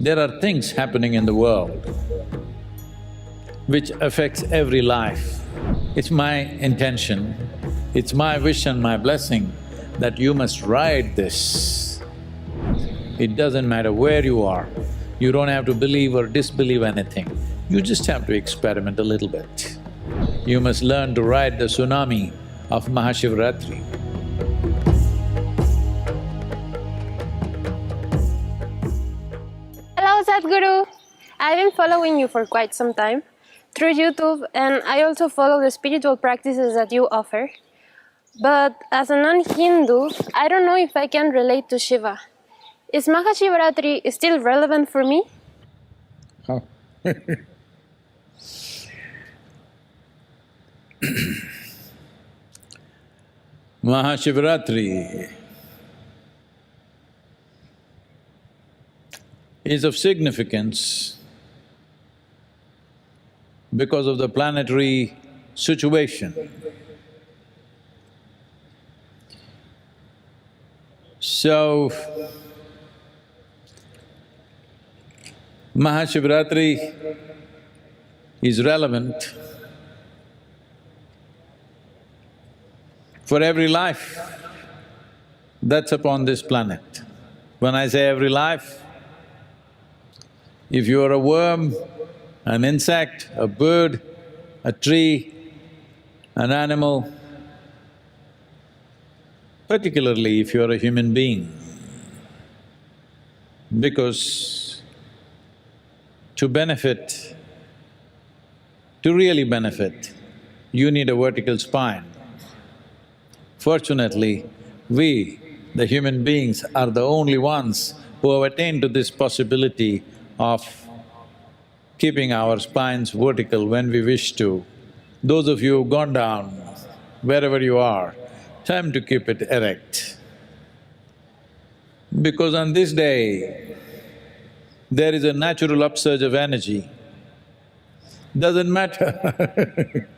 There are things happening in the world which affects every life. It's my intention, it's my wish and my blessing that you must ride this. It doesn't matter where you are, you don't have to believe or disbelieve anything, you just have to experiment a little bit. You must learn to ride the tsunami of MahaShivRatri. Hello Sadhguru! I've been following you for quite some time through YouTube, and I also follow the spiritual practices that you offer. But as a non-Hindu, I don't know if I can relate to Shiva. Is MahaShivRatri still relevant for me? Oh. MahaShivRatri is of significance because of the planetary situation. So, MahaShivRatri is relevant for every life that's upon this planet. When I say every life, if you are a worm, an insect, a bird, a tree, an animal, particularly if you are a human being, because to benefit, to really benefit, you need a vertical spine. Fortunately, we, the human beings, are the only ones who have attained to this possibility of keeping our spines vertical when we wish to. Those of you who've gone down, wherever you are, time to keep it erect. Because on this day, there is a natural upsurge of energy. Doesn't matter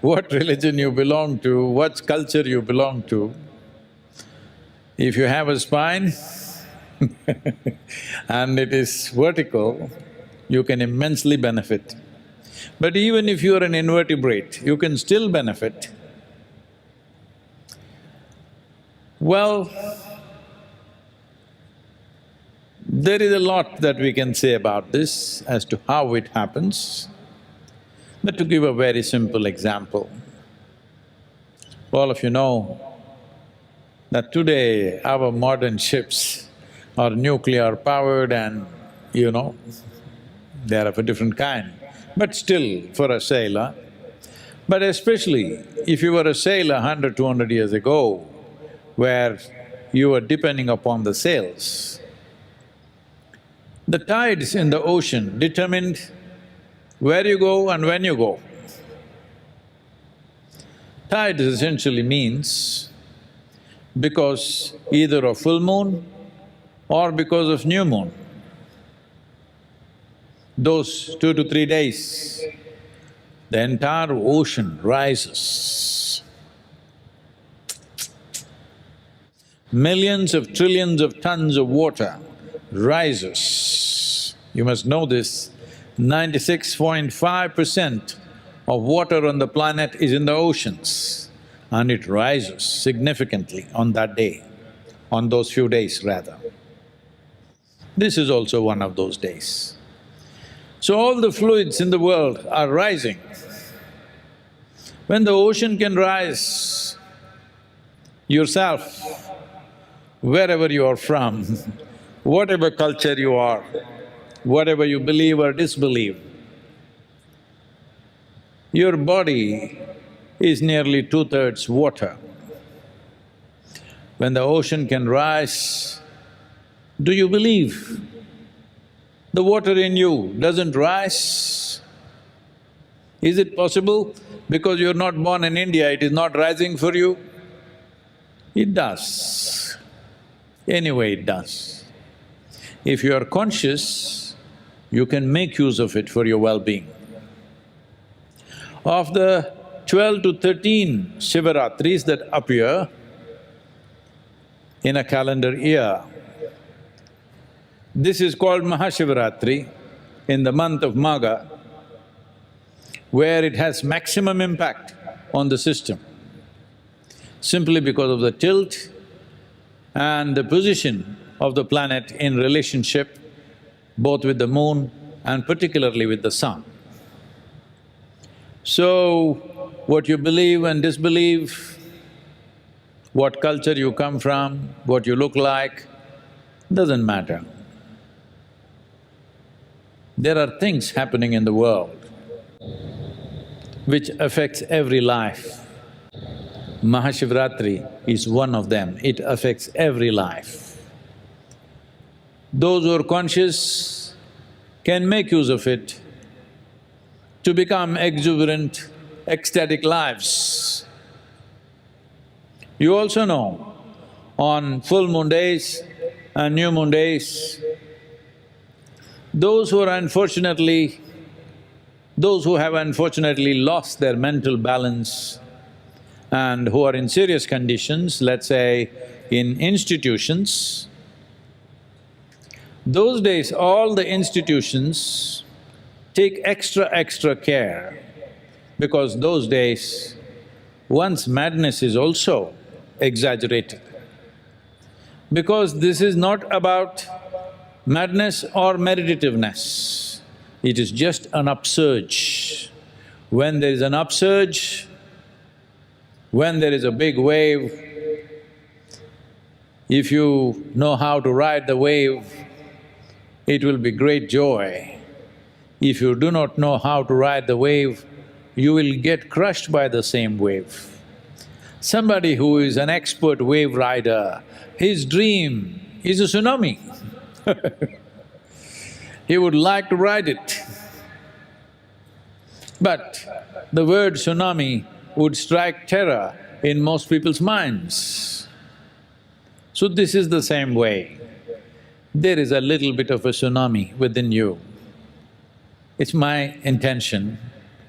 what religion you belong to, what culture you belong to, if you have a spine and it is vertical, you can immensely benefit. But even if you are an invertebrate, you can still benefit. Well, there is a lot that we can say about this as to how it happens. But to give a very simple example, all of you know that today our modern ships are nuclear powered and, you know, they are of a different kind. But still, for a sailor, but especially if you were a sailor 100, 200 years ago, where you were depending upon the sails, the tides in the ocean determined where you go and when you go. Tides essentially means because either of full moon or because of new moon. Those 2 to 3 days, the entire ocean rises. Millions of trillions of tons of water rises. You must know this, 96.5% of water on the planet is in the oceans, and it rises significantly on that day, on those few days rather. This is also one of those days. So all the fluids in the world are rising. When the ocean can rise, yourself, wherever you are from, whatever culture you are, whatever you believe or disbelieve, your body is nearly 2/3 water. When the ocean can rise, do you believe the water in you doesn't rise? Is it possible because you're not born in India, it is not rising for you? It does. Anyway, it does. If you are conscious, you can make use of it for your well-being. Of the 12 to 13 Shivaratris that appear in a calendar year, This is called MahaShivRatri in the month of Magha, where it has maximum impact on the system, simply because of the tilt and the position of the planet in relationship both with the moon and particularly with the sun. So, what you believe and disbelieve, what culture you come from, what you look like, doesn't matter. There are things happening in the world which affects every life. MahaShivRatri is one of them, it affects every life. Those who are conscious can make use of it to become exuberant, ecstatic lives. You also know, on full moon days and new moon days, those who have unfortunately lost their mental balance and who are in serious conditions, let's say in institutions, those days all the institutions take extra care, because those days one's madness is also exaggerated. Because this is not about madness or meditativeness, it is just an upsurge. When there is an upsurge, when there is a big wave, if you know how to ride the wave, it will be great joy. If you do not know how to ride the wave, you will get crushed by the same wave. Somebody who is an expert wave rider, his dream is a tsunami. He would like to ride it. But the word tsunami would strike terror in most people's minds. So this is the same way. There is a little bit of a tsunami within you. It's my intention,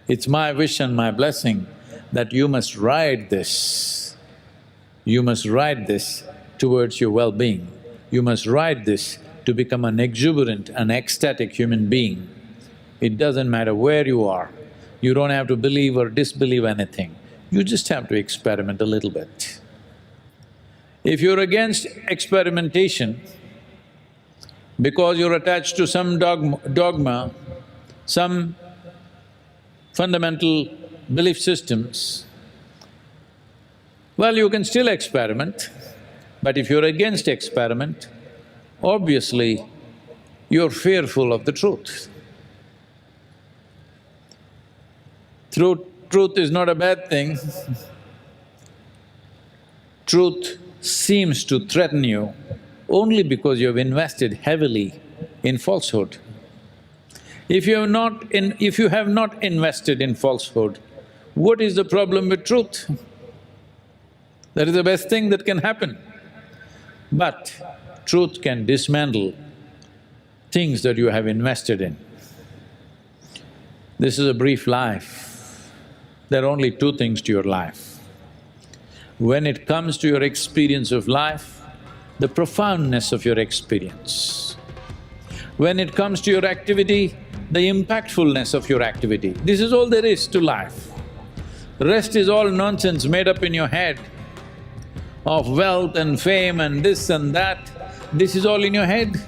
it's my wish and my blessing that you must ride this. You must ride this towards your well-being. You must ride this to become an exuberant, an ecstatic human being. It doesn't matter where you are, you don't have to believe or disbelieve anything, you just have to experiment a little bit. If you're against experimentation, because you're attached to some dogma, some fundamental belief systems, well, you can still experiment, but if you're against experiment, obviously you're fearful of the truth. Truth is not a bad thing. Truth seems to threaten you only because you have invested heavily in falsehood. If you have not invested in falsehood, what is the problem with truth? That is the best thing that can happen. But truth can dismantle things that you have invested in. This is a brief life. There are only two things to your life. When it comes to your experience of life, the profoundness of your experience. When it comes to your activity, the impactfulness of your activity. This is all there is to life. The rest is all nonsense made up in your head of wealth and fame and this and that. This is all in your head.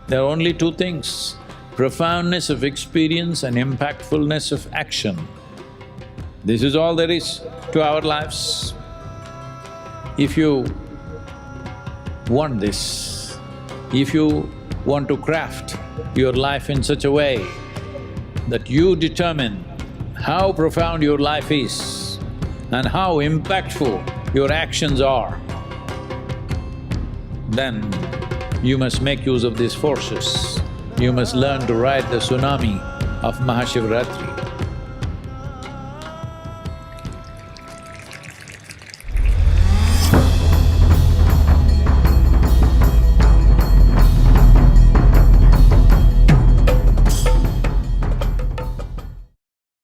There are only two things, profoundness of experience and impactfulness of action. This is all there is to our lives. If you want this, if you want to craft your life in such a way that you determine how profound your life is and how impactful your actions are, then you must make use of these forces. You must learn to ride the tsunami of MahaShivRatri.